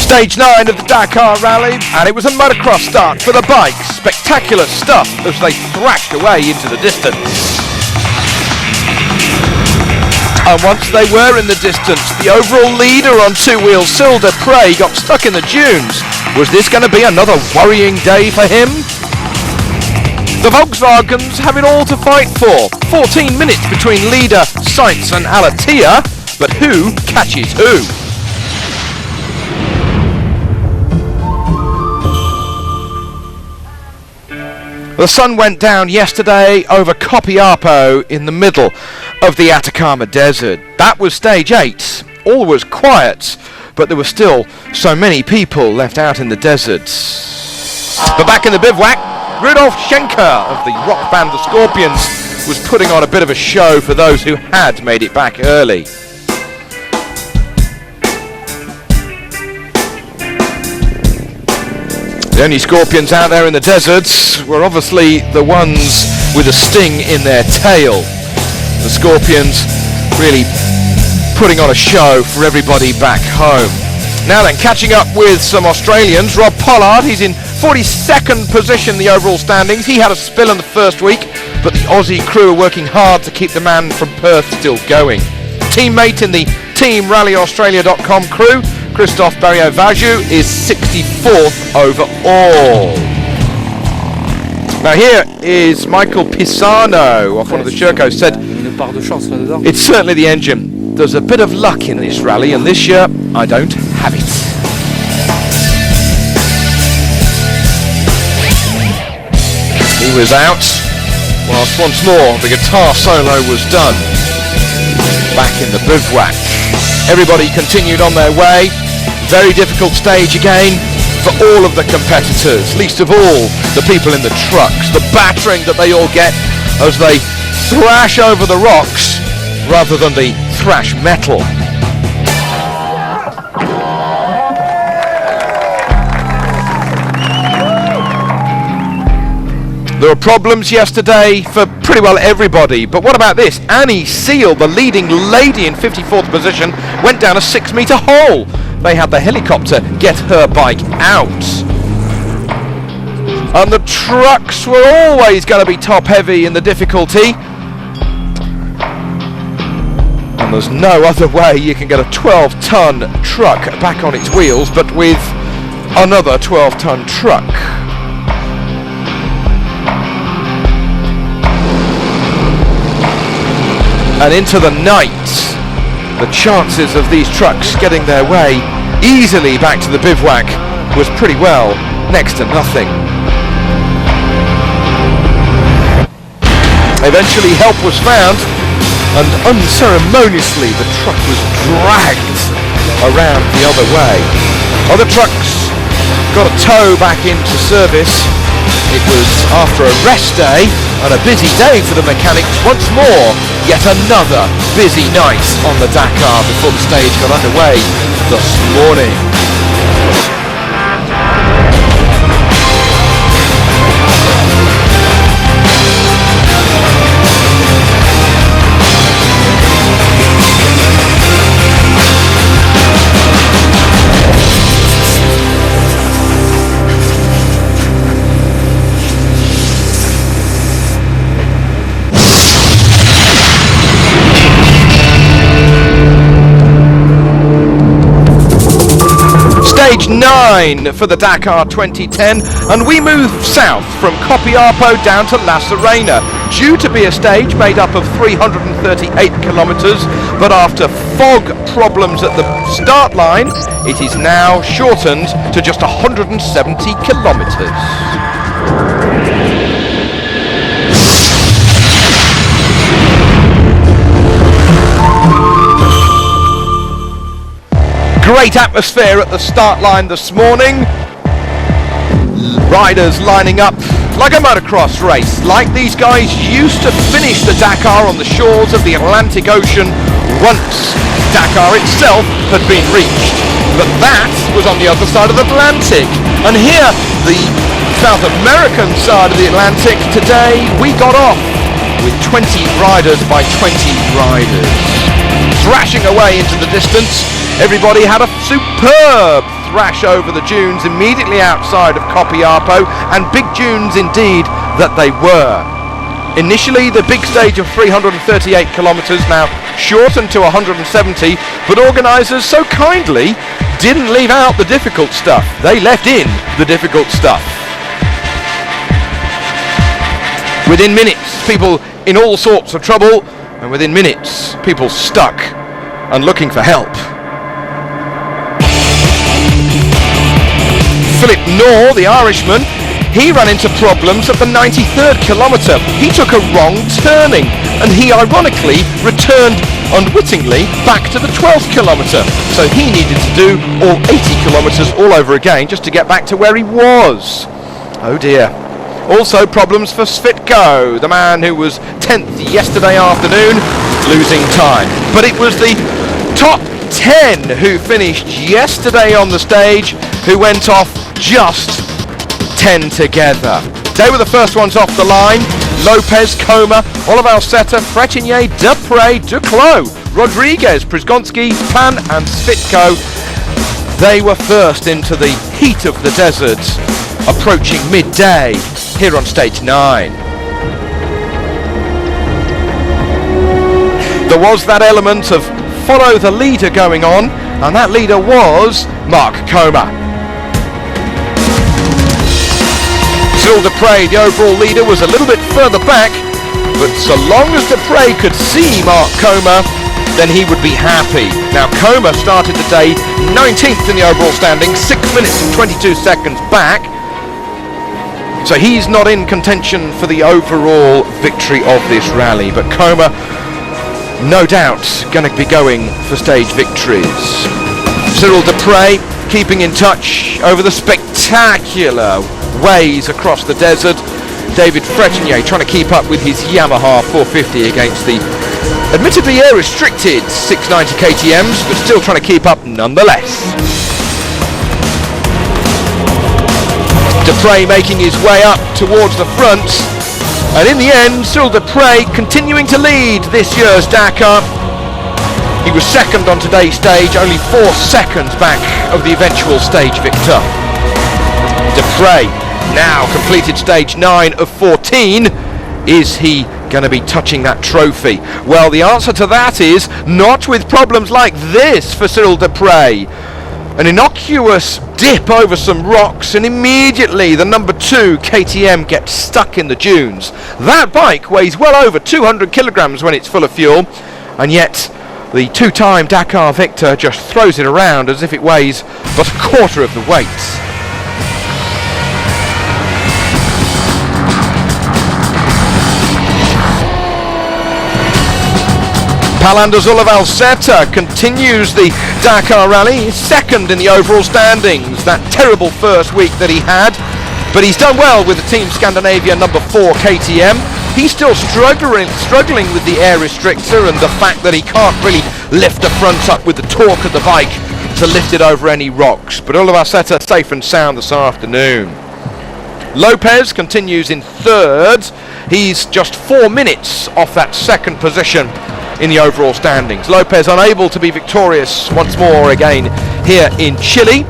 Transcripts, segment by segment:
Stage 9 of the Dakar Rally, and it was a motocross start for the bikes. Spectacular stuff as they thrashed away into the distance. And once they were in the distance, the overall leader on two wheels, Cyril Desprez, got stuck in the dunes. Was this going to be another worrying day for him? The Volkswagens have it all to fight for. 14 minutes between leader Sainz and Alatia, but who catches who? The sun went down yesterday over Copiapo in the middle of the Atacama Desert. That was stage 8. All was quiet, but there were still so many people left out in the desert. But back in the bivouac, Rudolf Schenker of the rock band The Scorpions was putting on a bit of a show for those who had made it back early. The only Scorpions out there in the deserts were obviously the ones with a sting in their tail. The Scorpions really putting on a show for everybody back home. Now then, catching up with some Australians, Rob Pollard, he's in 42nd position in the overall standings. He had a spill in the first week, but the Aussie crew are working hard to keep the man from Perth still going. Teammate in the Team RallyAustralia.com crew, Christophe Barriot-Vaju, is 64th overall. Now here is Michael Pisano off one of the Shercos, said, "It's certainly the engine. There's a bit of luck in this rally, and this year I don't have it." He was out, whilst once more the guitar solo was done. Back in the bivouac. Everybody continued on their way. Very difficult stage again for all of the competitors, least of all the people in the trucks. The battering that they all get as they thrash over the rocks rather than the thrash metal. There were problems yesterday for pretty well everybody, but what about this? Annie Seal, the leading lady in 54th position, went down a 6-metre hole. They had the helicopter get her bike out. And the trucks were always going to be top heavy in the difficulty. And there's no other way you can get a 12-ton truck back on its wheels, but with another 12-ton truck. And into the night, the chances of these trucks getting their way easily back to the bivouac was pretty well next to nothing. Eventually help was found, and unceremoniously the truck was dragged around the other way. Other trucks got a tow back into service. It was after a rest day and a busy day for the mechanics once more. Yet another busy night on the Dakar before the stage got underway this morning. Stage 9 for the Dakar 2010, and we move south from Copiapo down to La Serena, due to be a stage made up of 338 kilometres, but after fog problems at the start line, it is now shortened to just 170 kilometres. Great atmosphere at the start line this morning. Riders lining up like a motocross race, like these guys used to finish the Dakar on the shores of the Atlantic Ocean once Dakar itself had been reached. But that was on the other side of the Atlantic. And here, the South American side of the Atlantic, today we got off with 20 riders by 20 riders. Thrashing away into the distance, everybody had a superb thrash over the dunes immediately outside of Copiapo, and big dunes indeed that they were. Initially, the big stage of 338 kilometres, now shortened to 170, but organisers so kindly didn't leave out the difficult stuff. They left in the difficult stuff. Within minutes, people in all sorts of trouble, and within minutes, people stuck and looking for help. Philip Knorr, the Irishman, he ran into problems at the 93rd kilometre. He took a wrong turning, and he ironically returned unwittingly back to the 12th kilometre. So he needed to do all 80 kilometres all over again just to get back to where he was. Oh dear. Also problems for Svitko, the man who was 10th yesterday afternoon, losing time. But it was the top 10 who finished yesterday on the stage who went off just 10 together. They were the first ones off the line. Lopez, Coma, Oliver Alceta, Frétigné, Dupre, Duclos, Rodriguez, Przgonski, Pan and Svitko. They were first into the heat of the desert, approaching midday here on stage 9. There was that element of follow the leader going on, and that leader was Mark Coma. Cyril Dupre, the overall leader, was a little bit further back, but so long as Dupre could see Mark Coma, then he would be happy. Now Coma started the day 19th in the overall standing, 6 minutes and 22 seconds back. So he's not in contention for the overall victory of this rally, but Coma, no doubt, going to be going for stage victories. Cyril Dupre keeping in touch over the spectacular ways across the desert. David Frétigné trying to keep up with his Yamaha 450 against the admittedly air-restricted 690 KTMs, but still trying to keep up nonetheless. Dupre making his way up towards the front, and in the end, Cyril Dupre continuing to lead this year's Dakar. He was second on today's stage, only 4 seconds back of the eventual stage victor. Dupre now completed stage 9 of 14. Is he going to be touching that trophy? Well, the answer to that is not with problems like this for Cyril Dupre. An innocuous dip over some rocks, and immediately the number 2 KTM gets stuck in the dunes. That bike weighs well over 200 kilograms when it's full of fuel, and yet the 2-time Dakar victor just throws it around as if it weighs but a quarter of the weight. Palander's Oliver Alceta continues the Dakar rally, second in the overall standings. That terrible first week that he had, but he's done well with the Team Scandinavia number 4 KTM. He's still struggling with the air restrictor and the fact that he can't really lift the front up with the torque of the bike to lift it over any rocks. But Oliver Alceta safe and sound this afternoon. Lopez continues in third. He's just 4 minutes off that second position in the overall standings. Lopez unable to be victorious once more again here in Chile.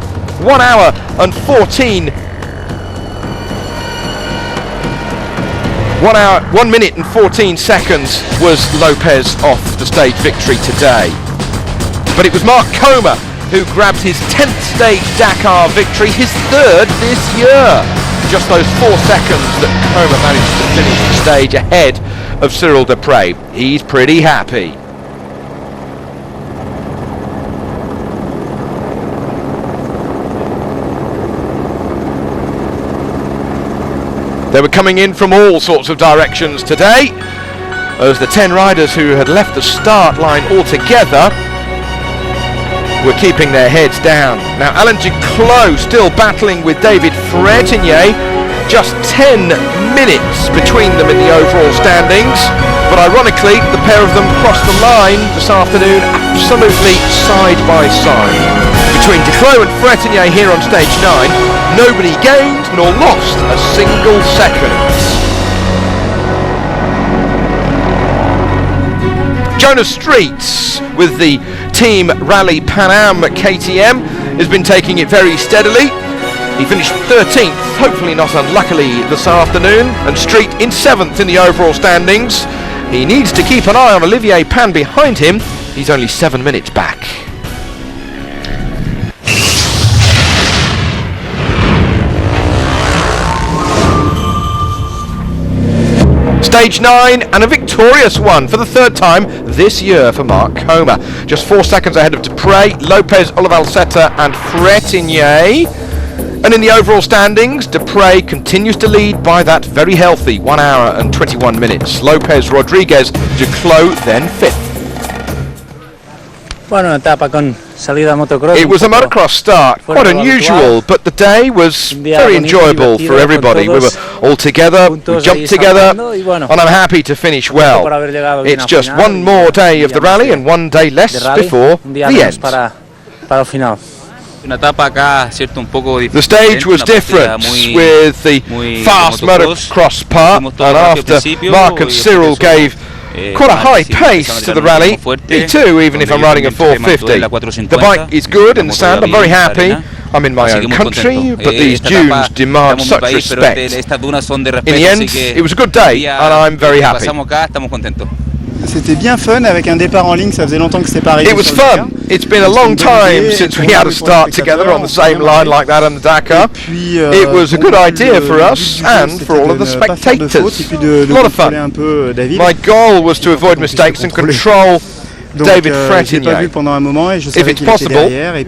1 hour and 1 minute and 14 seconds was Lopez off the stage victory today. But it was Mark Coma who grabbed his 10th stage Dakar victory, his 3rd this year. Just those 4 seconds that Coma managed to finish the stage ahead of Cyril Dupre. He's pretty happy. They were coming in from all sorts of directions today, as the 10 riders who had left the start line altogether were keeping their heads down. Now Alain Duclos still battling with David Frétigné, just 10 minutes between them in the overall standings, but ironically the pair of them crossed the line this afternoon absolutely side by side. Between Duclos and Frétigné here on stage 9, nobody gained nor lost a single second. Jonas Streets with the Team Rally Pan Am KTM has been taking it very steadily. He finished 13th, hopefully not unluckily this afternoon, and Street in 7th in the overall standings. He needs to keep an eye on Olivier Pan behind him. He's only 7 minutes back. Stage 9 and a victorious one for the 3rd time this year for Mark Comer. Just 4 seconds ahead of Dupre, Lopez, Olivalseta and Frétigné. And in the overall standings, Dupre continues to lead by that very healthy 1 hour and 21 minutes. Lopez, Rodriguez, Duclos then 5th. It was a motocross start, quite unusual, but the day was very enjoyable for everybody. We were all together, we jumped together, and I'm happy to finish well. It's just one more day of the rally and one day less before the end. The stage was different with the fast motocross part, and after Mark and Cyril gave quite a high pace to the rally, me too, even if I'm riding a 450. The bike is good in the sand, I'm very happy. I'm in my own country, but these dunes demand such respect. In the end, it was a good day, and I'm very happy. C'était bien fun avec un départ en ligne, ça faisait longtemps que c'était pas arrivé. It was fun. It's been a long time since we had a start together on the same line like that on the Dakar. It was a good idea for us and for all of the spectators. A lot of fun. My goal was to avoid mistakes and control David Frétigné. If it's possible, I'm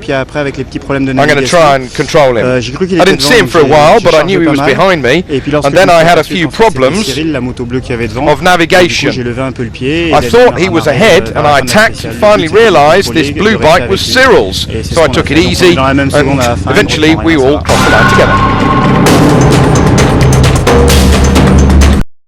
going to try and control him. I didn't see him for a while, but I knew he was behind me, and then I had a few problems of navigation. I thought he was ahead, and I attacked and finally realised this blue bike was Cyril's, so I took it easy, and eventually we all crossed the line together.